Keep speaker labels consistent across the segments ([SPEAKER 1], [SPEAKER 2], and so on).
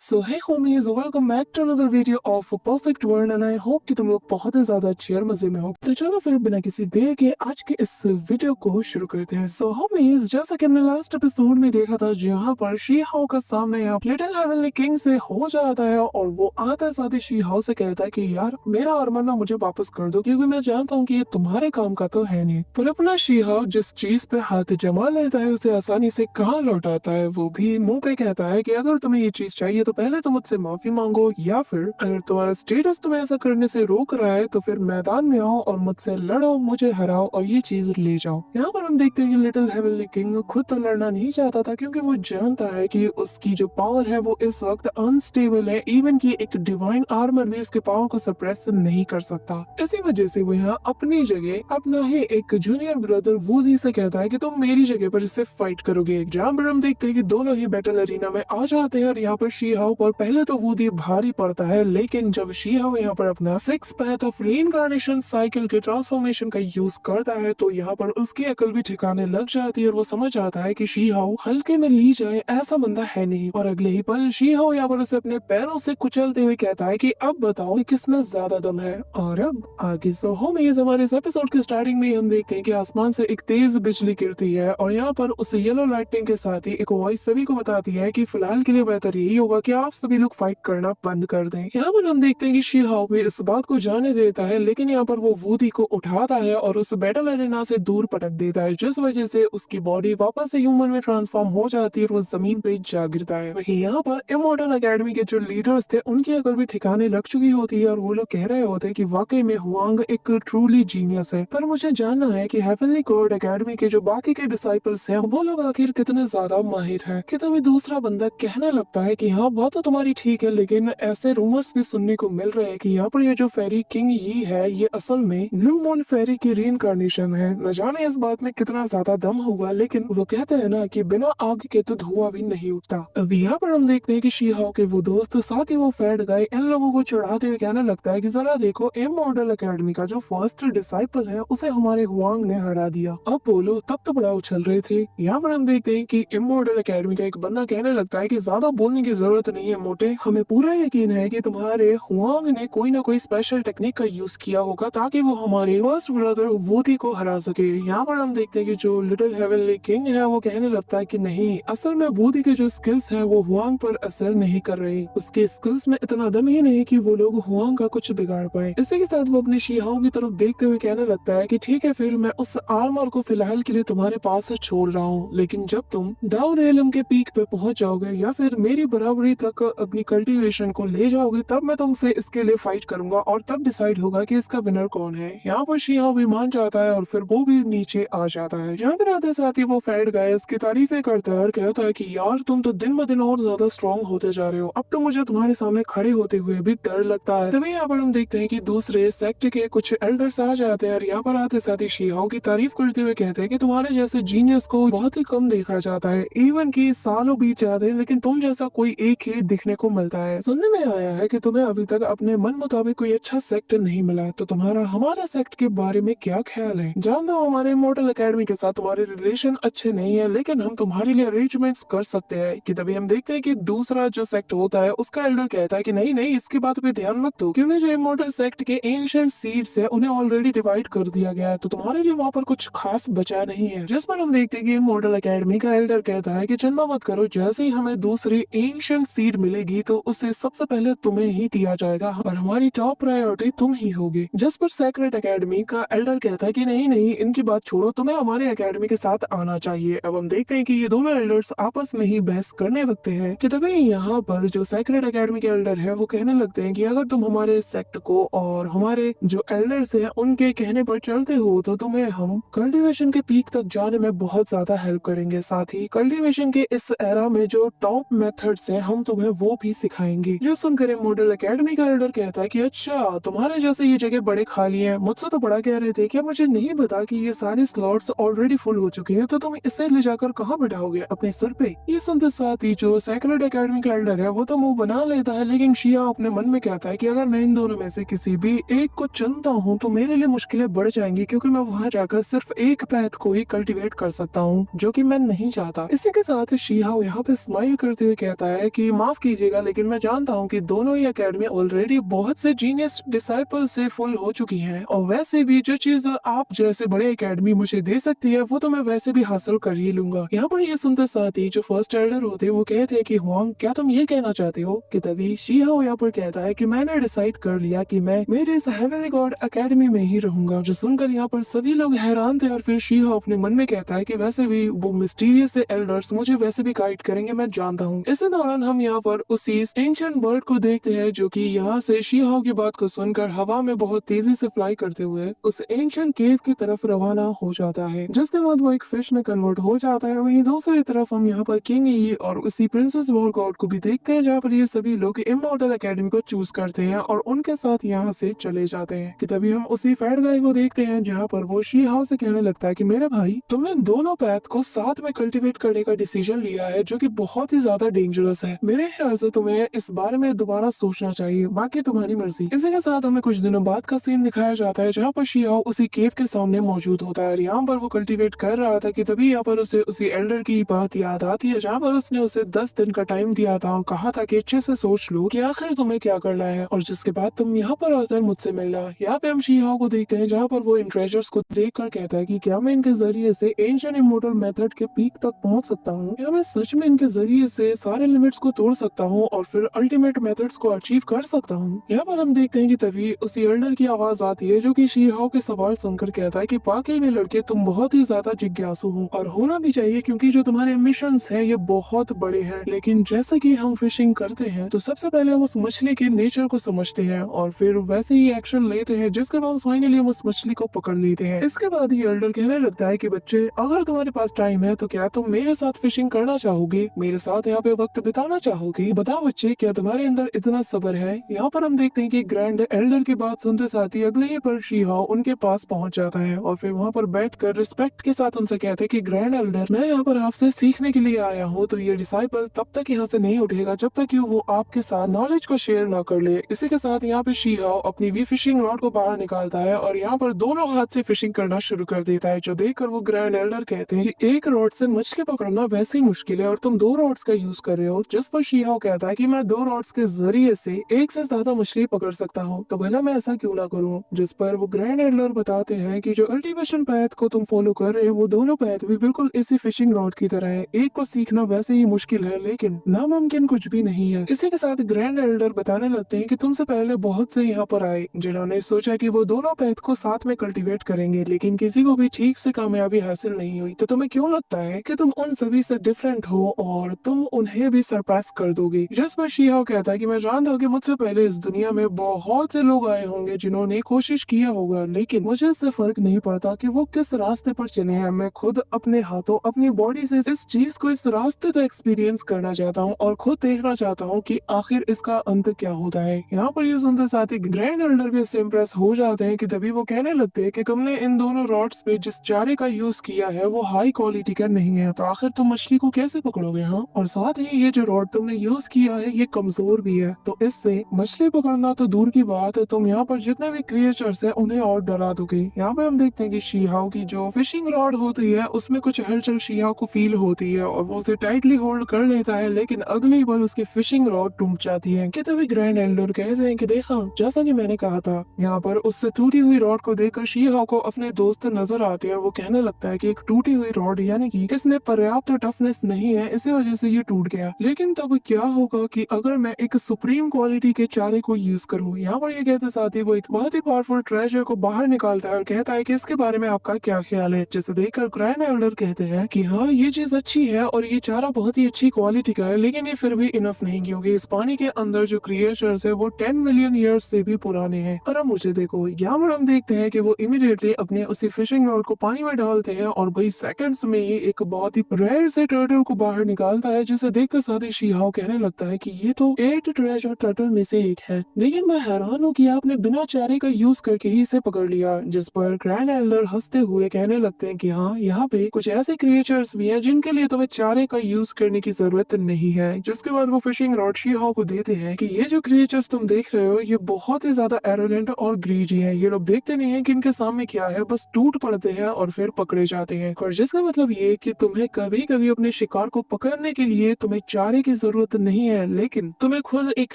[SPEAKER 1] So hey homies, welcome back to another video of perfect world and I hope कि तुम लोग बहुत ही ज्यादा अच्छे और मजे में हो। तो चलो फिर बिना किसी देर के आज के इस वीडियो को शुरू करते हैं। सो होमीज, जैसा कि हमने लास्ट एपिसोड में देखा था जहाँ पर शी हाउ का सामना यहाँ लिटिल हेवनली किंग से हो जाता है और वो आता है साथ ही शी हाउ से कहता है कि यार मेरा आर्मर ना मुझे वापस कर दो, क्योंकि मैं जानता हूँ कि ये तुम्हारे काम का तो है नहीं। पर अपना शी हाउ जिस चीज पे हाथ जमा लेता है उसे आसानी से कहाँ लौटाता है, वो भी मुंह पे कहता है कि अगर तुम्हें ये चीज चाहिए तो पहले तो मुझसे माफी मांगो, या फिर अगर तुम्हारा स्टेटस तुम्हें ऐसा करने से रोक रहा है तो फिर मैदान में आओ और मुझसे लड़ो, मुझे हराओ और ये चीज ले जाओ। यहाँ पर हम देखते हैं कि लिटिल हेवनली किंग खुद तो लड़ना नहीं चाहता था, क्योंकि वो जानता है कि उसकी जो पावर है वो इस वक्त अनस्टेबल है। इवन की एक डिवाइन आर्मर भी उसके पावर को सप्रेस नहीं कर सकता। इसी वजह से वो यहाँ अपनी जगह अपना ही एक जूनियर ब्रदर वूडी से कहता है कि तुम मेरी जगह पर इससे फाइट करोगे। जहाँ पर हम देखते हैं कि दोनों ही बैटल अरीना में आ जाते हैं और यहाँ पर शी हाउ पर पहले तो वूडी भारी पड़ता है, लेकिन जब शी हाउ यहाँ पर अपना six path of reincarnation cycle के ट्रांसफॉर्मेशन का यूज करता है तो यहाँ पर उसकी अकल भी ठिकाने लग जाती है और वो समझ आता है कि शी हाउ हल्के में ली जाए ऐसा बंदा है नहीं। और अगले ही पल शी हाउ यहाँ पर उसे अपने पैरों से कुचलते हुए कहता है कि अब बताओ कि किसमें ज्यादा दम है। और अब आगे सो हम ये हमारे इस एपिसोड के स्टार्टिंग में हम देखते हैं कि आसमान से एक तेज बिजली गिरती है और यहाँ पर उस येलो लाइटिंग के साथ ही एक वॉइस सभी को बताती है कि फिलहाल के लिए बेहतर यही होगा कि आप सभी लोग फाइट करना बंद कर दें। यहाँ पर हम देखते हैं कि शी हाउ भी इस बात को जाने देता है, लेकिन यहाँ पर वो वूडी को उठाता है और उस बैटल एरिना से दूर पटक देता है, जिस वजह से उसकी बॉडी वापस से ह्यूमन में ट्रांसफॉर्म हो जाती है और वो जमीन पे जा गिरता है। वहीं यहाँ पर इमॉर्टल एकेडमी के जो लीडर्स थे उनकी अकल भी ठिकाने लग चुकी होती है और वो लोग कह रहे होते हैं कि वाकई में हुआंग एक ट्रूली जीनियस है। पर मुझे जानना है कि हेवनली कोड एकेडमी के जो बाकी के डिसाइपल्स हैं वो लोग आखिर कितने ज्यादा माहिर हैं। कि तभी दूसरा बंदा कहने लगता है कि हाँ बात तो तुम्हारी ठीक है, लेकिन ऐसे रूमर्स भी सुनने को मिल रहे हैं कि यहाँ पर ये जो फेरी किंग ही है ये असल में न्यू मून फेरी की रीइंकार्नेशन है। न जाने इस बात में कितना ज्यादा दम होगा, लेकिन वो कहते हैं ना कि बिना आग के तो धुआं भी नहीं उठता। अब यहाँ पर हम देखते हैं कि शी हाउ के वो दोस्त साथ ही वो फैड गाय इन लोगों को चढ़ाते हुए कहने लगता है कि जरा देखो, एम मॉडल एकेडमी का जो फर्स्ट डिसाइपल है उसे हमारे हुआंग ने हरा दिया। अब बोलो, तब तो बड़ा उछल रहे थे। यहाँ पर हम देखते हैं कि एम मॉडल एकेडमी का एक बंदा कहने लगता है कि ज्यादा बोलने की जरूरत नहीं है मोटे, हमें पूरा यकीन है कि तुम्हारे हुआंग ने कोई ना कोई स्पेशल टेक्निक का यूज किया होगा ताकि वो हमारे फर्स्ट ब्रदर वूडी को हरा सके। यहाँ पर हम देखते हैं कि जो लिटिल हेवनली किंग है वो कहने लगता है कि नहीं, असल में वूडी के जो स्किल्स है वो हुआंग पर असर नहीं कर रहे, उसके स्किल्स में इतना दम ही नहीं कि वो लोग हुआंग का कुछ बिगाड़ पाए। इसी के साथ वो अपने शी हाउ की तरफ देखते हुए कहने लगता है कि ठीक है, फिर मैं उस आर्मर को फिलहाल के लिए तुम्हारे पास से छोड़ रहा हूँ, लेकिन जब तुम डाउ रेलम के पीक पे पहुंच जाओगे या फिर मेरी बराबरी तक अपनी कल्टीवेशन को ले जाओगे तब मैं तुमसे इसके लिए फाइट करूंगा और तब डिसाइड होगा कि इसका विनर कौन है। यहाँ पर शी हाउ भी मान जाता है और फिर वो भी नीचे आ जाता है। जहाँ पर आते साथ ही वो फैड गाय उसकी तारीफें करता है और कहता है कि यार तुम तो दिन ब दिन और ज्यादा स्ट्रॉन्ग होते जा रहे हो, अब तो मुझे तुम्हारे सामने खड़े होते हुए भी डर लगता है। तभी यहाँ पर हम देखते हैं कि दूसरे सेक्ट के कुछ एल्डर्स आ जाते हैं और यहाँ पर आते साथ ही शी हाउ की तारीफ करते हुए कहते हैं कि तुम्हारे जैसे जीनियस को बहुत ही कम देखा जाता है, इवन की सालों बीत जाते हैं लेकिन तुम जैसा कोई एक ही दिखने को मिलता है। सुनने में आया है कि तुम्हें अभी तक अपने मन मुताबिक कोई अच्छा सेक्ट नहीं मिला, तो तुम्हारा हमारा सेक्ट के बारे में क्या ख्याल है? जान दो, हमारे इमॉर्टल एकेडमी के साथ तुम्हारे रिलेशन अच्छे नहीं है, लेकिन हम तुम्हारे लिए अरेंजमेंट्स कर सकते हैं। कि तभी हम देखते हैं कि दूसरा जो सेक्ट होता है उसका एल्डर कहता है कि नहीं नहीं, इसकी बात पे ध्यान मत दो, क्योंकि जो इमॉर्टल सेक्ट के एंशिएंट सीड्स है उन्हें ऑलरेडी डिवाइड कर दिया गया है, तो तुम्हारे लिए वहाँ पर कुछ खास बचा नहीं है। जिस पर हम देखते हैं कि इमॉर्टल एकेडमी का एल्डर कहता है कि चिंता मत करो, जैसे ही हमें दूसरी एंशिएंट सीड मिलेगी तो उसे सबसे पहले तुम्हें ही दिया जाएगा और हमारी टॉप प्रायोरिटी तुम ही होगी। जिस पर सेक्रेट एकेडमी का एल्डर कहता है कि नहीं नहीं, इनकी बात छोड़ो, तुम्हें हमारे एकेडमी के साथ आना चाहिए। अब हम देखते हैं कि ये दोनों एल्डर्स आपस में ही बहस करने लगते हैं। कि तभी यहाँ पर जो सेक्रेट एकेडमी के एल्डर है वो कहने लगते हैं कि अगर तुम हमारे सेक्ट को और हमारे जो एल्डर्स हैं उनके कहने पर चलते हो तो तुम्हें हम कल्टीवेशन के पीक तक जाने में बहुत ज्यादा हेल्प करेंगे, साथ ही कल्टीवेशन के इस एरा में जो टॉप मेथड्स हैं हम तुम्हें वो भी सिखाएंगे। जो सुनकर मॉडल एकेडमी का एल्डर कहता है कि अच्छा, तुम्हारे जैसे ये जगह बड़े खाली हैं, मुझसे तो बड़ा कह रहे थे, क्या मुझे नहीं पता कि ये सारे स्लॉट्स ऑलरेडी फुल हो चुके हैं, तो तुम इसे ले जाकर कहाँ बिठाओगे, अपने सर पे? ये सुनते साथ ही जो सेक्रेट एकेडमी का एल्डर है वो तो मुंह बना लेता है, लेकिन शिया अपने मन में कहता है कि अगर मैं इन दोनों में से किसी भी एक को चुनता हूँ तो मेरे लिए मुश्किलें बढ़ जाएंगी, क्योंकि मैं वहाँ जाकर सिर्फ एक पैथ को ही कल्टीवेट कर सकता हूँ, जो कि मैं नहीं चाहता। इसी के साथ शिया यहाँ पे स्माइल करते हुए कहता है कि कि माफ कीजिएगा, लेकिन मैं जानता हूँ कि दोनों ही एकेडमी ऑलरेडी बहुत से जीनियस डिसाइपल से फुल हो चुकी हैं, और वैसे भी जो चीज आप जैसे बड़े एकेडमी मुझे दे सकती है वो तो मैं वैसे भी हासिल कर ही लूंगा। यहाँ पर ये सुनते साथ ही जो फर्स्ट एल्डर होते हैं वो कहते हैं कि हुआंग, क्या तुम ये कहना चाहते हो? कि तभी शीहाओ यहाँ पर कहता है कि मैंने डिसाइड कर लिया कि मैं मेरे इस हेवनली गॉड एकेडमी में ही रहूंगा। जो सुनकर यहाँ पर सभी लोग हैरान थे, और फिर शीहाओ अपने मन में कहता है कि वैसे भी वो मिस्टीरियस एल्डर्स मुझे वैसे भी गाइड करेंगे, मैं जानता हूँ। इसी दौरान हम यहाँ पर उसी एंशिएंट बर्ड को देखते हैं जो कि यहाँ से शीहाओ की बात को सुनकर हवा में बहुत तेजी से फ्लाई करते हुए उस एंशिएंट केव की तरफ रवाना हो जाता है, जिसके बाद वो एक फिश में कन्वर्ट हो जाता है। वहीं दूसरी तरफ हम यहाँ पर किंग ई और उसी प्रिंसेस वॉर गॉड को भी देखते हैं, जहाँ पर ये सभी लोग इमॉर्टल एकेडमी को चूज करते हैं और उनके साथ यहाँ से चले जाते हैं। कि तभी हम उसी फैट गाय को देखते हैं, जहाँ पर वो शीहाओ से कहने लगता है कि मेरे भाई, तुमने दोनों पैथ को साथ में कल्टीवेट करने का डिसीजन लिया है, जो कि बहुत ही ज्यादा डेंजरस है। मेरे ख्याल से तुम्हें इस बारे में दोबारा सोचना चाहिए, बाकी तुम्हारी मर्जी। इसी के साथ हमें कुछ दिनों बाद का सीन दिखाया जाता है, जहाँ पर शीहाओ उसी केव के सामने मौजूद होता है। यहाँ पर वो कल्टीवेट कर रहा था कि तभी यहाँ पर उसे उसी एल्डर की बात याद आती है, जहाँ पर उसने उसे 10 दिन का टाइम दिया था और कहा था कि अच्छे से सोच लो कि आखिर तुम्हें क्या करना है, और जिसके बाद तुम यहाँ पर आकर मुझसे मिलना। यहाँ पे हम शीहाओ को देखते हैं, जहाँ पर वो इन ट्रेजर्स को देख कर कहता है कि क्या मैं इनके जरिए से एंशिएंट इमॉर्टल मेथड के पीक तक पहुंच सकता हूँ? क्या मैं सच में इनके जरिए से सारे लिमिट्स को तोड़ सकता हूँ और फिर अल्टीमेट मेथड्स को अचीव कर सकता हूँ? यहाँ पर हम देखते हैं कि तभी उसी एल्डर की आवाज आती है, जो कि शीहाओ के सवाल सुनकर कहता है कि वाकई में लड़के तुम बहुत ही ज्यादा जिज्ञासु हो, और होना भी चाहिए, क्योंकि जो तुम्हारे मिशंस है ये बहुत बड़े हैं। लेकिन जैसे कि हम फिशिंग करते हैं तो सबसे पहले हम उस मछली के नेचर को समझते हैं और फिर वैसे ही एक्शन लेते हैं, जिसके बाद फाइनली हम उस मछली को पकड़ लेते हैं। इसके बाद ही एल्डर कहने लगता है कि बच्चे, अगर तुम्हारे पास टाइम है तो क्या तुम मेरे साथ फिशिंग करना चाहोगे, मेरे साथ यहाँ पे वक्त बिताना चाहोगे? बताओ बच्चे, क्या तुम्हारे अंदर इतना सब्र है? यहाँ पर हम देखते हैं कि ग्रैंड एल्डर की बात सुनते साथ ही अगले ही पर शीहाओ उनके पास पहुंच जाता है और फिर वहाँ पर बैठकर रिस्पेक्ट के साथ उनसे कहते हैं कि ग्रैंड एल्डर, मैं यहाँ पर आपसे सीखने के लिए आया हूँ, तो ये डिसाइपल तब तक यहाँ से नहीं उठेगा जब तक कि वो आपके साथ नॉलेज को शेयर ना कर ले। इसी के साथ यहाँ पे शीहाओ अपनी भी फिशिंग रॉड को बाहर निकालता है और यहाँ पर दोनों हाथ से फिशिंग करना शुरू कर देता है, जो देखकर वो ग्रैंड एल्डर कहते हैं कि एक रॉड से मछली पकड़ना वैसे ही मुश्किल है और तुम 2 रॉड्स का यूज कर रहे हो। जिस पर शीहाओ कहता है कि मैं 2 रॉड्स के जरिए से एक से ज्यादा मछली पकड़ सकता हूँ, तो भला मैं ऐसा क्यों ना करूँ? जिस पर वो ग्रैंड एल्डर बताते हैं कि जो अल्टीमेशन पैथ को तुम फॉलो कर रहे हो वो दोनों पैथ भी बिल्कुल इसी फिशिंग रॉड की तरह है। एक को सीखना वैसे ही मुश्किल है, लेकिन नामुमकिन कुछ भी नहीं है। इसी के साथ ग्रैंड एल्डर बताने लगते हैं कि तुमसे पहले बहुत से यहाँ पर आए जिन्होंने सोचा कि वो दोनों पैथ को साथ में कल्टीवेट करेंगे, लेकिन किसी को भी ठीक से कामयाबी हासिल नहीं हुई। तो तुम्हें क्यों लगता है कि तुम उन सभी से डिफरेंट हो और तुम उन्हें भी सरपास कर दोगे? जिस पर शीहाओ कहता है कि मैं जानता हूँ कि मुझसे पहले इस दुनिया में बहुत से लोग आए होंगे जिन्होंने कोशिश किया होगा, लेकिन मुझे इससे फर्क नहीं पड़ता कि वो किस रास्ते पर चले हैं। मैं खुद अपने हाथों अपनी बॉडी से इस चीज को, इस रास्ते को एक्सपीरियंस करना चाहता हूँ और खुद देखना चाहता हूँ कि आखिर इसका अंत क्या होता है। यहाँ पर ये सुनते साथ ही ग्रैंड एल्डर भी इससे इम्प्रेस हो जाते हैं कि तभी वो कहने लगते हैं कि तुमने इन दोनों रॉड्स पे जिस चारे का यूज किया है वो हाई क्वालिटी का नहीं है, तो आखिर तुम मछली को कैसे पकड़ोगे? हाँ, और साथ ही ये जो रॉड तुमने यूज किया है ये कमजोर भी है, तो इससे मछली पकड़ना तो दूर की बात है, तुम यहाँ पर जितने भी क्रिएचर्स है उन्हें और डरा दोगे। यहाँ पे हम देखते हैं कि शीहाओ की जो फिशिंग रॉड होती है उसमें कुछ हलचल शीहाओ को फील होती है और वो उसे टाइटली होल्ड कर लेता है, लेकिन अगली बार उसकी फिशिंग रॉड टूट जाती है। कि तभी ग्रैंड एल्डर कहते हैं कि देखा, जैसा कि मैंने कहा था। यहाँ पर उससे टूटी हुई रॉड को देखकर शीहाओ को अपने दोस्त नजर आते हैं। वो कहने लगता है कि एक टूटी हुई रॉड यानी कि इसने पर्याप्त टफनेस नहीं है, इसी वजह से ये टूट गया। लेकिन तब क्या होगा कि अगर मैं एक सुप्रीम क्वालिटी के चारे को यूज करूँ? यहाँ पर ये कहते साथ ही वो एक बहुत ही पावरफुल ट्रेजर को बाहर निकालता है और कहता है कि इसके बारे में आपका क्या ख्याल है? जिसे देखकर ग्रैंड एल्डर कहते हैं कि हाँ, ये चीज अच्छी है और ये चारा बहुत ही अच्छी क्वालिटी का है, लेकिन ये फिर भी इनफ नहीं, क्योंकि इस पानी के अंदर जो क्रिएचर्स है वो 10 मिलियन ईयर्स से भी पुराने हैं। और अब मुझे देखो, यहाँ पर हम देखते हैं कि वो इमीडिएटली अपने उसी फिशिंग रॉड को पानी में डालते हैं और वही सेकंड्स में ये एक बहुत ही रेयर से टर्टल को बाहर निकालता है, जिसे देखते साथ ही शीहाओ कहने लगता है कि ये तो 8 ट्रेजर टर्टल में से एक है, लेकिन मैं हैरान हूँ कि आपने बिना चारे का यूज करके ही इसे पकड़ लिया। जिस पर ग्रैंड एल्डर हंसते हुए कहने लगते हैं कि हाँ, यहाँ पे कुछ ऐसे क्रिएचर्स भी हैं जिनके लिए तुम्हें चारे का यूज करने की जरूरत नहीं है। जिसके बाद वो फिशिंग रॉड शीहाओ को देते हैं कि ये जो क्रिएचर्स तुम देख रहे हो ये बहुत ही ज्यादा एरोगेंट और ग्रीडी है। ये लोग देखते नहीं है कि इनके सामने क्या है, बस टूट पड़ते हैं और फिर पकड़े जाते हैं। और जिसका मतलब ये कि तुम्हें कभी कभी अपने शिकार को पकड़ने के लिए तुम्हें चारे की जरूरत नहीं है, लेकिन तुम्हें खुद एक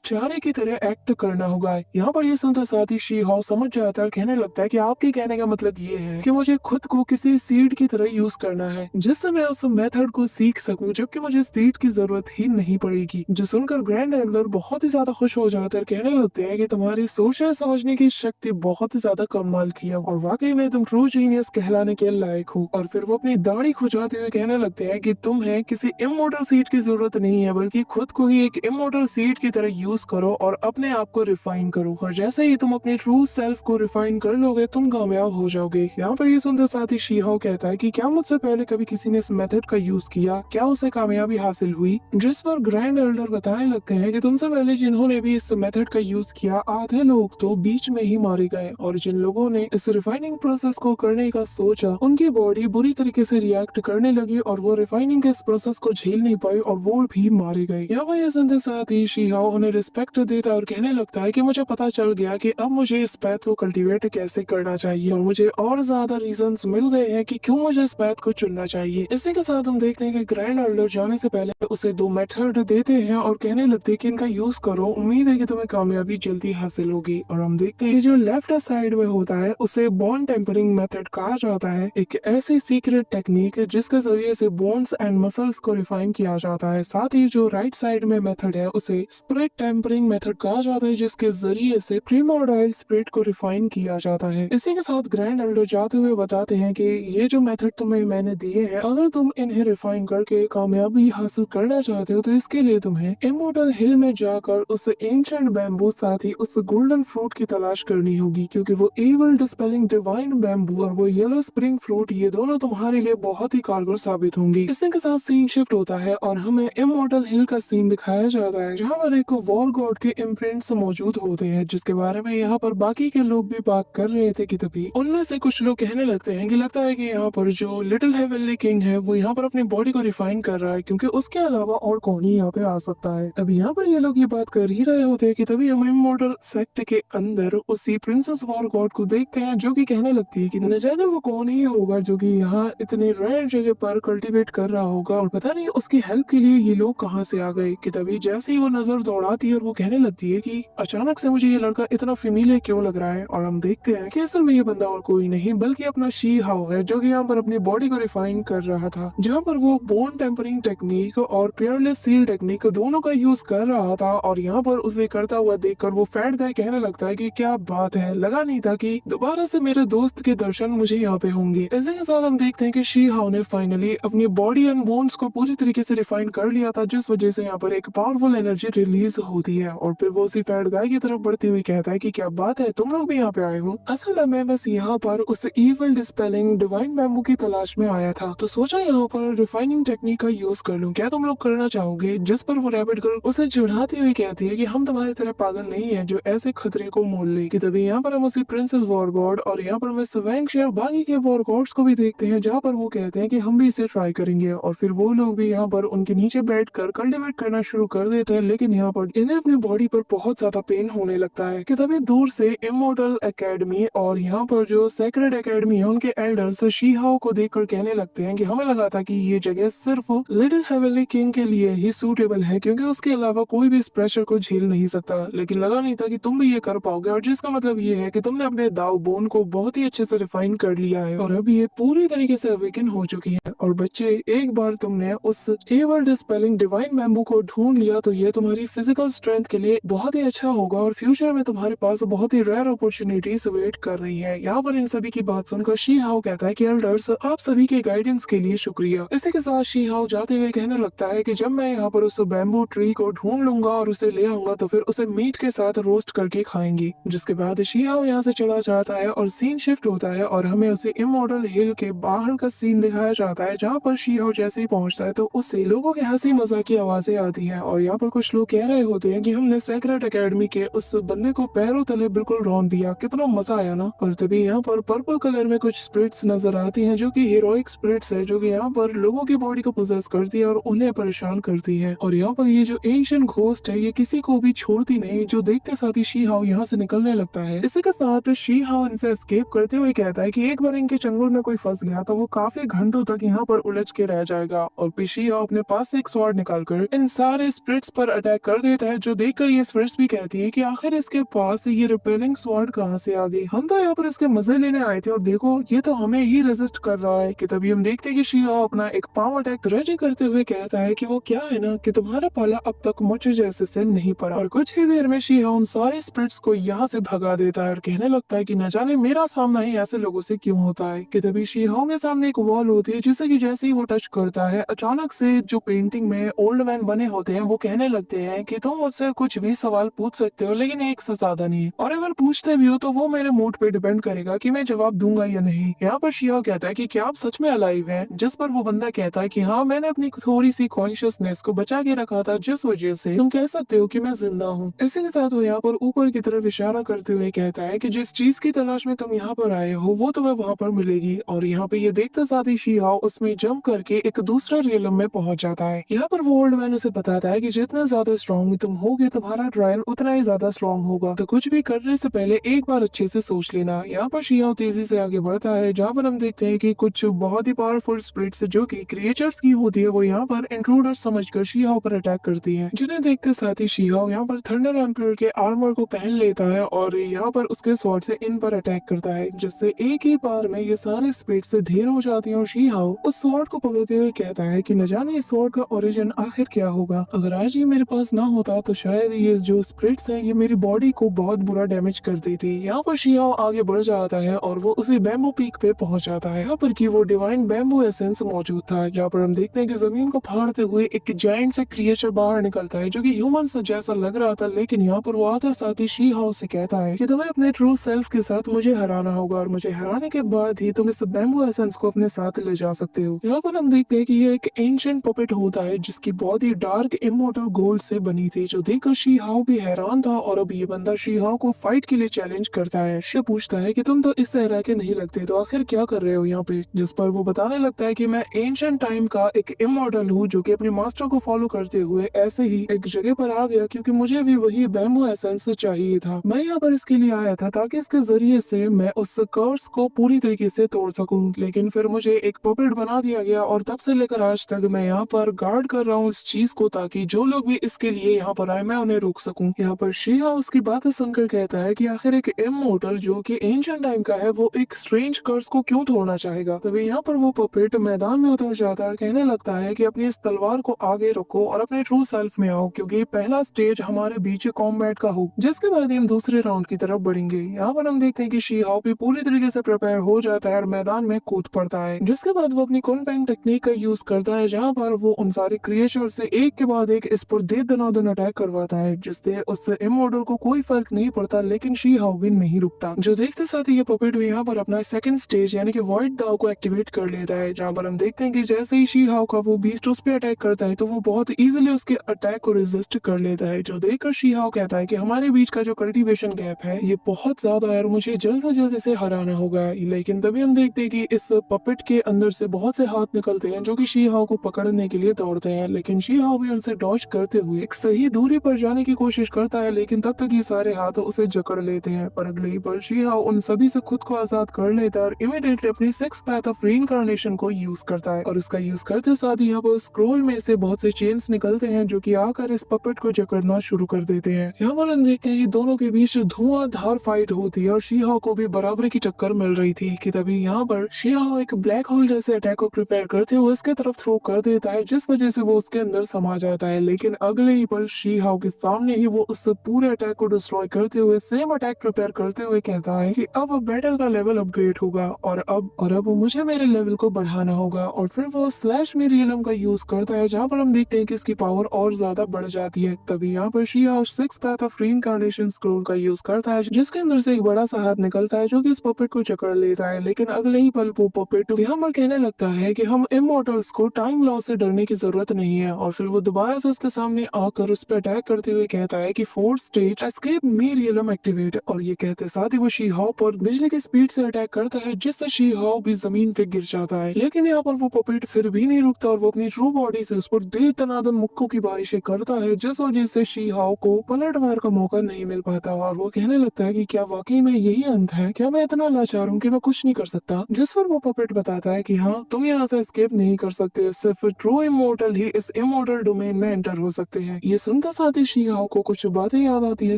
[SPEAKER 1] चारे की तरह एक्ट करना होगा। यहाँ पर ये सुनते साथ ही शी हाओ समझ जाता है और कहने लगता है कि आपके कहने का मतलब ये है कि मुझे खुद को किसी सीड की तरह यूज करना है, जिससे मैं उस मेथड को सीख सकूं, जबकि मुझे सीड की जरूरत ही नहीं पड़ेगी। जो सुनकर ग्रैंड एल्डर बहुत ही ज्यादा खुश हो जाते हैं, कहने लगते हैं कि तुम्हारी सोचने समझने की शक्ति बहुत ही ज्यादा कमाल की है और वाकई में तुम ट्रू जीनियस कहलाने के लायक हो। और फिर वो अपनी दाढ़ी खुजाते हुए कहने लगते हैं कि तुम्हें किसी इमोर्टल सीड की जरूरत नहीं है, बल्कि खुद को ही एक इमोर्टल सीड की तरह यूज करो और अपने आप को रिफाइन करो, और जैसे ही तुम अपने ट्रू सेल्फ को रिफाइन कर लोगे तुम कामयाब हो जाओगे। यहाँ पर ये सुनते साथ ही शी हाओ कहता है कि क्या मुझसे पहले कभी किसी ने इस मेथड का यूज किया, क्या उसे कामयाबी हासिल हुई? जिस पर ग्रैंड एल्डर बताने लगते हैं कि तुमसे पहले जिन्होंने भी इस मेथड का यूज किया, आधे लोग तो बीच में ही मारे गए, और जिन लोगों ने इस रिफाइनिंग प्रोसेस को करने का सोचा उनकी बॉडी बुरी तरीके से रिएक्ट करने लगी और वो रिफाइनिंग के इस प्रोसेस को झेल नहीं पाए और वो भी मारे गए। यहाँ पर ये सुनते साथ ही शी हाओ उन्हें रिस्पेक्ट देता है और कहने लगता है कि मुझे पता चल गया कि अब मुझे इस पैथ को कल्टीवेट कैसे करना चाहिए, और मुझे और ज्यादा रीजंस मिल गए हैं कि क्यों मुझे इस पैथ को चुनना चाहिए। इसी के साथ हम देखते हैं कि ग्रैंड एल्डर जाने से पहले उसे 2 मेथड देते हैं और कहने लगते हैं कि इनका यूज करो, उम्मीद है कि तुम्हें कामयाबी जल्दी हासिल होगी। और हम देखते हैं जो लेफ्ट साइड में होता है उसे बोन टेम्परिंग मेथड कहा जाता है, एक ऐसी सीक्रेट टेक्निक जिसके जरिए से बोन्स एंड मसल्स को रिफाइन किया जाता है। साथ ही जो राइट साइड में मेथड है उसे स्प्रिट टेम्परिंग मेथड कहा जाता है, जिसके जरिए से प्रीमोर्डाइल स्प्रिट को रिफाइन किया जाता है। इसी के साथ ग्रैंड एल्डर जाते हुए बताते हैं कि ये जो मेथड तुम्हें मैंने दिए हैं, अगर तुम इन्हें रिफाइन करके कामयाबी हासिल करना चाहते हो तो इसके लिए तुम्हें इमोर्टल हिल में जाकर उस एंशिएंट बैम्बू साथ ही उस गोल्डन फ्रूट की तलाश करनी होगी, क्योंकि वो एविल डिस्पेलिंग डिवाइन बैम्बू और वो येलो स्प्रिंग फ्रूट ये दोनों तुम्हारे लिए बहुत ही कारगर साबित होंगे। इसी के साथ सीन शिफ्ट होता है और हमें इमोर्टल हिल का सीन दिखाया जाता है, जहाँ पर एक वॉर गॉड के इम्प्रिंट्स मौजूद होते हैं, जिसके बारे में यहाँ पर बाकी के लोग भी बात कर रहे थे कि तभी उनमें से कुछ लोग कहने लगते हैं कि लगता है कि यहाँ पर जो लिटिल हेवनली किंग है वो यहाँ पर अपनी बॉडी को रिफाइन कर रहा है, क्योंकि उसके अलावा और कौन ही यहाँ पे आ सकता है। अब यहाँ पर ये लोग ये बात कर ही रहे होते हैं कि तभी हम इमोर्टल सेक्ट के अंदर उसी प्रिंसेस वॉर गॉड को देखते हैं, जो कि कहने लगती है कि न जाने वो कौन ही होगा जो कि यहाँ इतने रेयर जगह पर कल्टीवेट कर रहा होगा, और पता नहीं उसकी हेल्प के लिए ये लोग कहाँ से आ गए। कि तभी जैसे ही वो नजर दौड़ाती है और वो कहने लगती है कि अचानक से मुझे ये लड़का इतना फेमिलियर क्यों लग रहा है, और हम देखते हैं कि असल में ये बंदा और कोई नहीं बल्कि अपना शी हाओ है, जो कि यहाँ पर अपनी बॉडी को रिफाइन कर रहा था, जहाँ पर वो बोन टेम्परिंग टेक्निक और पियरलेस सील टेक्निक दोनों का यूज कर रहा था। और यहाँ पर उसे करता हुआ देखकर वो फैट गाय कहने लगता है कि क्या बात है, लगा नहीं था कि दोबारा से मेरे दोस्त के दर्शन मुझे यहाँ पे होंगे। इसी के साथ हम देखते हैं कि शी हाओ ने फाइनली अपनी बॉडी एंड बोन्स को पूरी तरीके से रिफाइन कर लिया था, जिस वजह से यहाँ पर एक पावरफुल एनर्जी रिलीज होती है। और फिर वो उसी फैट गाय की तरफ बढ़ते हुए कहता है कि क्या बात है, तुम लोग भी यहाँ पे आए हो? असल में बस यहाँ पर उस इविल डिस्पेलिंग डिवाइन बैम्बू की तलाश में आया था, तो सोचा यहाँ पर रिफाइनिंग टेक्निक का यूज कर लूं, क्या तुम लोग करना चाहोगे? जिस पर वो रैबिट गर्ल उसे चिढ़ाती हुई कहती है कि हम तुम्हारी तरह पागल नहीं है जो ऐसे खतरे को मोल ले। कि तभी यहाँ पर हम उसी प्रिंसेस वॉर गॉड और यहाँ पर हम स्वैंगशेयर बाकी के वॉर गॉड्स को भी देखते हैं, जहाँ पर वो कहते हैं कि हम भी इसे ट्राई करेंगे, और फिर वो लोग भी यहाँ पर उनके नीचे बैठ कर कल्टिवेट करना शुरू कर देते हैं। लेकिन यहाँ पर इन्हें अपनी बॉडी पर बहुत ज्यादा पेन होने लगता है। कि तभी दूर से इमोर्टल एकेडमी और यहाँ पर जो सेक्रेड एकेडमी है उनके एल्डर्स शी हाओ को देखकर कहने लगते हैं कि हमें लगा था कि ये जगह सिर्फ लिटिल हेवनली किंग के लिए ही सूटेबल है, क्योंकि उसके अलावा कोई भी इस प्रेशर को झेल नहीं सकता, लेकिन लगा नहीं था कि तुम भी ये कर पाओगे। और जिसका मतलब ये है कि तुमने अपने दाव बोन को बहुत ही अच्छे से रिफाइन कर लिया है और अब ये पूरी तरीके से अवेकन हो चुकी है। और बच्चे, एक बार तुमने उस एवर डिस्पेलिंग डिवाइन बैम्बू को ढूंढ लिया तो ये तुम्हारी फिजिकल स्ट्रेंथ के लिए बहुत ही अच्छा होगा, और फ्यूचर में तुम्हारे पास बहुत ही रेयर अपॉर्चुनिटीज वेट कर रही है। यहाँ पर इन सभी की बात सुनकर शी हाओ कहता है कि एल्डर्स, आप सभी के गाइडेंस के लिए शुक्रिया। इसी के साथ शी हाओ जाते हुए कहने लगता है कि जब मैं यहाँ पर उस बैम्बू ट्री को ढूंढ लूंगा और उसे ले आऊंगा तो फिर उसे मीट के साथ रोस्ट करके खाएंगे। जिसके बाद शी हाओ यहाँ से चला जाता है और सीन शिफ्ट होता है और हमें उसे इमोर्टल हिल के बाहर का सीन दिखाया जाता है, जहाँ पर शी हाओ जैसे ही पहुंचता है तो उससे लोगों के हंसी मजाक की आवाजें आती है। और यहाँ पर कुछ लोग कह रहे होते हैं कि हमने सेक्रेट एकेडमी के उस बंदे को पैरों तले बिल्कुल रौंद दिया, कितना मजा आया ना। और तभी यहाँ पर पर्पल कलर में कुछ स्पिरिट्स नजर आती हैं, जो कि हीरोइक स्पिरिट्स है, जो कि यहाँ पर लोगों की बॉडी को पोजेस करती है और उन्हें परेशान करती है। और यहाँ पर ये जो एंशिएंट घोस्ट है ये किसी को भी छोड़ती नहीं, जो देखते साथ ही शी हाओ यहाँ से निकलने लगता है। इसी के साथ शी हाओ इनसे एस्केप करते हुए कहता है कि एक बार इनके चंगुल में कोई फंस गया तो वो काफी घंटों तक यहाँ पर उलझ के रह जाएगा। और शी हाओ अपने पास से एक स्वॉर्ड निकाल आकर इन सारे स्पिरिट्स पर अटैक कर देता है, जो देखकर ये स्पिरिट्स भी कहती है कि आखिर इसके पास ये रिपेलिंग स्वॉर्ड कहाँ से आ गई। हम तो यहाँ पर इसके मजे लेने आए थे और देखो ये तो हमें ही रेजिस्ट कर रहा है। कि तभी हम देखते हैं कि शी-हाओ अपना एक पाम अटैक रेडी करते हुए कहता है कि वो क्या है ना कि तुम्हारा पाला अब तक मुझ जैसे से नहीं पड़ा। और कुछ ही देर में शी-हाओ उन सारे स्पिरिट्स को यहाँ से भगा देता है और कहने लगता है कि न जाने मेरा सामना ही ऐसे लोगों से क्यों होता है। कि तभी शी-हाओ के सामने एक वॉल होती है जिसे कि जैसे ही वो टच करता है अचानक से जो पेंटिंग में ओल्ड मैन बने होते हैं वो कहने लगते हैं कि तुम मुझसे कुछ भी सवाल पूछ सकते हो, लेकिन एक से ज्यादा नहीं। और अगर पूछते भी हो तो वो मेरे मूड पे डिपेंड करेगा कि मैं जवाब दूंगा या नहीं। यहाँ पर शी-हाओ कहता है कि क्या आप सच में अलाइव हैं? जिस पर वो बंदा कहता है कि हाँ, मैंने अपनी थोड़ी सी कॉन्शियसनेस को बचा के रखा था, जिस वजह से तुम कह सकते हो कि मैं जिंदा हूँ। इसी के साथ वो यहाँ पर ऊपर की तरफ इशारा करते हुए कहता है कि जिस चीज की तलाश में तुम यहाँ पर आए हो वो तुम्हें वहाँ पर मिलेगी। और यहाँ पे ये देखते साथ ही शी-हाओ उसमें जंप करके एक दूसरा रियलम में पहुंच जाता है। यहाँ पर वो ओल्ड मैन उसे बताता है कि जितना ज्यादा स्ट्रॉन्ग तुम होगे तुम्हारा ट्रायल उतना ही ज्यादा स्ट्रॉन्ग होगा, तो कुछ भी करने से पहले एक बार अच्छे से सोच लेना। यहाँ पर शी-हाओ तेजी से आगे बढ़ता है, जहाँ पर हम देखते हैं कि कुछ बहुत ही पावरफुल स्पिरिट्स जो कि क्रिएचर्स की होती है वो यहाँ पर इंट्रूडर समझकर शी-हाओ पर अटैक करती है, जिन्हें देखते साथ ही शी-हाओ यहाँ पर थंडर एम्परर के आर्मर को पहन लेता है और यहाँ पर उसके स्वॉर्ड से इन पर अटैक करता है, जिससे एक ही बार में ये सारे स्पिरिट्स ढेर हो जाती है। और शी-हाओ उस स्वॉर्ड को पकड़ते हुए कहता है कि न जाने इस स्वॉर्ड का ओरिजिन आखिर क्या होगा। अगर आज ये मेरे पास ना होता तो शायद ये जो स्पिरिट्स है ये मेरी बॉडी को बहुत बुरा डैमेज कर देती। यहाँ पर शी-हाओ आगे बढ़ जाता है और वो उसी बैम्बू पीक पे पहुंच जाता है, यहाँ पर की वो डिवाइन बैम्बू एसेंस मौजूद था। यहाँ पर हम देखते हैं कि जमीन को फाड़ते हुए एक जायंट सा क्रिएचर बाहर निकलता है जो कि ह्यूमन जैसा लग रहा था, लेकिन यहाँ पर वो आता साथ ही शी-हाओ से कहता है कि तुम्हें अपने ट्रू सेल्फ के साथ मुझे हराना होगा और मुझे हराने के बाद ही तुम इस बैम्बू एसेंस को अपने साथ ले जा सकते हो। यहाँ पर हम देखते हैं कि ये एक एंशिएंट पपेट होता है जिसकी बॉडी डार्क इमोर्टल गोल्ड से बनी थी, जो देखकर शी-हाओ भी हैरान था। और अब ये बंदा शी-हाओ को फाइट के लिए चैलेंज करता है। शी पूछता है कि तुम तो इस तरह के नहीं लगते, तो आखिर क्या कर रहे हो यहाँ पे? जिस पर वो बताने लगता है कि मैं एंशिएंट टाइम का एक इमॉर्टल हूँ जो कि अपने मास्टर को फॉलो करते हुए ऐसे ही एक जगह पर आ गया, क्योंकि मुझे भी वही बैम्बू एसेंस चाहिए था। मैं यहाँ पर इसके लिए आया था ताकि इसके जरिए से मैं उस कर्स को पूरी तरीके से तोड़ सकूं, लेकिन फिर मुझे एक पपेट बना दिया गया और तब से लेकर आज तक मैं यहाँ पर गार्ड कर रहा हूँ इस चीज को, ताकि जो लोग भी इसके लिए यहाँ पर आए मैं उन्हें रोक सकूं। यहाँ पर शी-हाओ उसकी बातें सुनकर कहता है कि आखिर एक इमॉर्टल जो कि एंशिएंट टाइम का है वो एक स्ट्रेंज कर्स को क्यों तोड़ना चाहेगा। तभी यहाँ पर वो पपेट मैदान में उतर जाता है और कहने लगता है कि अपनी इस तलवार को आगे रखो और अपने ट्रू सेल्फ में आओ, क्योंकि पहला स्टेज हमारे बीच कॉम्बैट का हो, जिसके बाद हम दूसरे राउंड की तरफ बढ़ेंगे। यहाँ पर हम देखते हैं कि शी-हाओ भी पूरी तरीके से प्रिपेयर हो जाता है और मैदान में कूद पड़ता है, जिसके बाद वो अपनी कुन-पेंग टेक्निक का यूज करता है, जहाँ पर वो उन सारे क्रिएचर से एक के बाद एक इस पर दे दनादन अटैक करवाता है, जिससे उस इमॉर्टल को कोई फर्क नहीं पड़ता, लेकिन शी-हाओ भी नहीं रुकता। जो देखते साथ ही ये पपेट भी यहाँ पर अपना सेकंड स्टेज यानी कि वॉइड दाव को एक्टिवेट कर लेता है, जहाँ पर हम देखते हैं कि जैसे ही शी-हाओ का वो बीस्ट उस पे अटैक करता है तो वो बहुत इजीली उसके अटैक को रेजिस्ट कर लेता है। जो देखकर शी-हाओ कहता है कि हमारे बीच का जो कल्टीवेशन गैप है ये बहुत ज्यादा है और मुझे जल्द से जल्द इसे हराना होगा। लेकिन तभी हम देखते हैं कि इस पपेट के अंदर से बहुत से हाथ निकलते हैं जो कि शी-हाओ को पकड़ने के लिए दौड़ते हैं, लेकिन शी-हाओ भी उनसे डॉज करते हुए एक सही दूरी पर जाने की कोशिश करता है, लेकिन तब तक ये सारे हाथ उसे जकड़ लेते हैं। पर अगले ही पल शी-हाओ उन सभी से खुद को आजाद कर लेता है और इमीडिएटली अपनी सिक्स पैथ ऑफ रीइंकार्नेशन को यूज करता है। और उसका यूज करते साथ ही यहाँ पर स्क्रोल में से बहुत से चेन्स निकलते हैं जो कि आकर इस पपेट को जकड़ना शुरू कर देते हैं। यहाँ पर हम देखते हैं कि दोनों के बीच धुआंधार फाइट होती है और शी-हाओ को भी बराबरी की टक्कर मिल रही थी। कि तभी यहाँ पर शी-हाओ एक ब्लैक होल जैसे अटैक को प्रिपेयर करते हुए उसके तरफ थ्रो कर देता है, जिस वजह से वो उसके अंदर समा जाता है। लेकिन अगले ही पल शी-हाओ के सामने ही वो उस पूरे अटैक को डिस्ट्रॉय करते हुए सेम अटैक प्रिपेयर करते हुए कहता है कि अब बैटल का लेवल अपग्रेड होगा और अब मुझे मेरे लेवल को बढ़ाना होगा। और फिर वो स्लैश में रियलम का यूज करता है, जहाँ पर हम देखते हैं कि इसकी पावर और ज्यादा बढ़ जाती है। तभी यहाँ पर Shi Hao six path of reincarnation scroll का यूज करता है, जिसके अंदर से एक बड़ा सा हाथ निकलता है जो कि इस पपेट को जकड़ लेता है। लेकिन अगले ही पल वो पपेट यहाँ पर कहने लगता है कि हम इमॉर्टल्स को टाइम लॉस से डरने की जरूरत नहीं है, और फिर वो दोबारा से उसके सामने आकर उस पर अटैक करते हुए कहता है कि फोर्थ स्टेज एस्केप मी रियलम एक्टिवेट। और ये कहते साथ ही वो शी-हाओ पर बिजली की स्पीड से अटैक करता है, जिससे शी-हाओ भी जमीन पे गिर जाता है। लेकिन यहाँ पर वो पपेट फिर भी नहीं रुकता और वो अपनी ट्रू बॉडी से उस पर दे दनादन मुक्कों की बारिशें करता है, जिस वजह से शी-हाओ को पलटवार का मौका नहीं मिल पाता। और वो कहने लगता है कि क्या वाकई में यही अंत है? क्या मैं इतना लाचार हूँ कि मैं कुछ नहीं कर सकता? जिस पर वो पपेट बताता है कि हाँ, तुम यहाँ से एस्केप नहीं कर सकते, सिर्फ ट्रू इमॉर्टल ही इस इस इमॉर्टल डोमेन में एंटर हो सकते हैं। ये सुनते साथ ही शी-हाओ को कुछ बातें याद आती है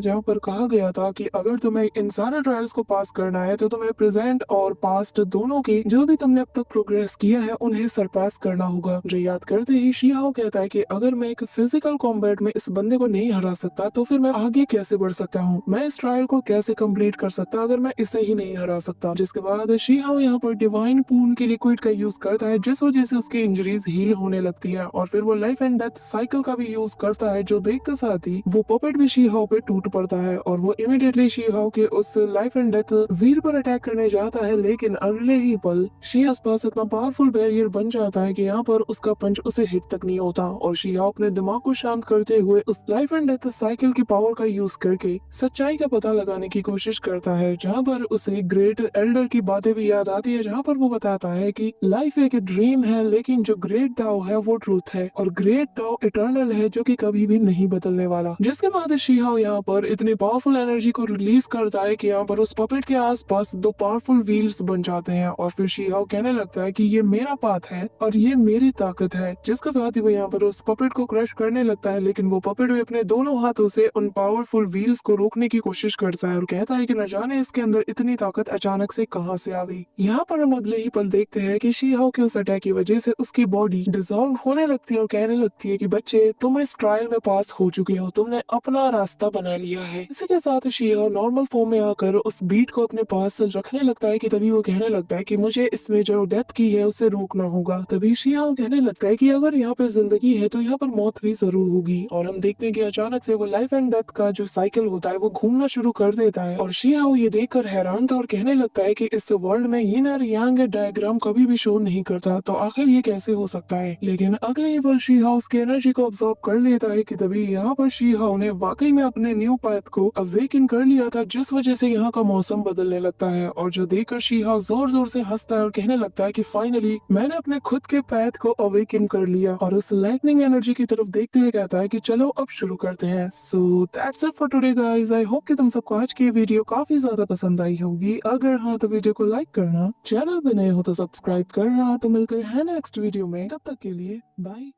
[SPEAKER 1] जहाँ पर कहा गया था कि अगर तुम्हें इन सारे ट्रायल्स को पास करना है तो तुम्हें प्रेजेंट और पास्ट दोनों की जो भी तुमने अब तक प्रोग्रेस किया है उन्हें सरपास करना होगा। जो याद करते ही शी-हाओ कहता है कि अगर मैं एक फिजिकल कॉम्बैट में इस बंदे को नहीं हरा सकता तो फिर मैं आगे कैसे बढ़ सकता हूँ, मैं इस ट्रायल को कैसे कंप्लीट कर सकता अगर मैं इसे ही नहीं हरा सकता। जिसके बाद शी-हाओ यहाँ पर डिवाइन पून के लिक्विड का यूज करता है जिस वजह से उसकी इंजरीज हील होने लगती है और फिर वो लाइफ एंड डेथ साइकिल का भी यूज करता है। जो देखते साथ ही वो पपेट भी शी-हाओ पे टूट पड़ता है और वो इमीडिएटली शी-हाओ के उस लाइफ एंड डेथ व्हील पर अटैक करने जाता है, लेकिन अगले ही पल शी आसपास इतना पावरफुल बैरियर बन जाता है कि यहाँ पर उसका पंच उसे हिट तक नहीं होता और शी-हाओ अपने दिमाग को शांत करते हुए उस लाइफ एंड डेथ साइकिल की पावर का यूज करके सच्चाई का पता लगाने की कोशिश करता है। जहाँ पर उसे ग्रेट एल्डर की बातें भी याद आती है जहाँ पर वो बताता है कि लाइफ एक ड्रीम है लेकिन जो ग्रेट दाओ है वो ट्रूथ है और ग्रेट दाओ इटर्नल है जो कि कभी भी नहीं बदलने वाला। जिसके बाद शी-हाओ यहाँ पर इतनी पावरफुल एनर्जी को रिलीज करता है कि यहाँ पर उस पपेट के आसपास दो पावरफुल व्हील्स बन जाते हैं और फिर शी-हाओ कहने लगता है कि ये मेरा पाथ है और ये मेरी ताकत है। जिसके साथ ही वो यहाँ पर उस पपेट को क्रश करने लगता है, लेकिन वो पपेट भी अपने दोनों हाथों से उन पावरफुल व्हील्स को रोकने की कोशिश करता है और कहता है कि न जाने इसके अंदर इतनी ताकत अचानक से कहां से आ गई। यहाँ पर हम अगले ही पल देखते हैं कि शी-हाओ के उस अटैक की वजह से उसकी बॉडी डिसॉल्व होने लगती है और कहने लगती है कि बच्चे तुम इस ट्रायल में पास हो चुके हो, तुमने अपना रास्ता बना लिया है। इसी के साथ शी-हाओ नॉर्मल फॉर्म में आकर उस बीट को अपने पास रखने लगता है कि तभी वो कहने लगता है कि मुझे इसमें जो डेथ की है उसे रोकना होगा। तभी शी-हाओ कहने लगता है कि अगर यहाँ पे जिंदगी है तो यहाँ पर मौत भी जरूर होगी और हम देखते हैं कि अचानक से वो लाइफ एंड डेथ का जो साइकिल होता है वो घूमना शुरू कर देता है और शी-हाओ ये देखकर हैरान था और कहने लगता है कि इस वर्ल्ड में यिन और यांग डायग्राम कभी भी शो नहीं करता, तो आखिर ये कैसे हो सकता है। लेकिन अगले ही पल शी-हाओ उसकी एनर्जी को ऑब्जॉर्व कर लेता है कि तभी यहाँ पर शी-हाओ ने वाकई में अपने न्यू पाथ को अवेकन कर लिया था जिस वजह से यहाँ का मौसम बदलने लगता है और जो देखकर शी-हाओ जोर जोर से हंसता है और कहने लगता है कि फाइनली मैंने अपने खुद के पाथ को अवेकन कर लिया और उस लाइटनिंग एनर्जी की तरफ देखते हुए कहता है कि चलो अब शुरू करते हैं। So that's it for today guys, I hope कि तुम सबको आज की वीडियो काफी ज्यादा पसंद आई होगी। अगर हाँ तो वीडियो को लाइक करना, चैनल पे नए हो तो सब्सक्राइब करना। तो मिलते हैं नेक्स्ट वीडियो में, तब तक के लिए बाय।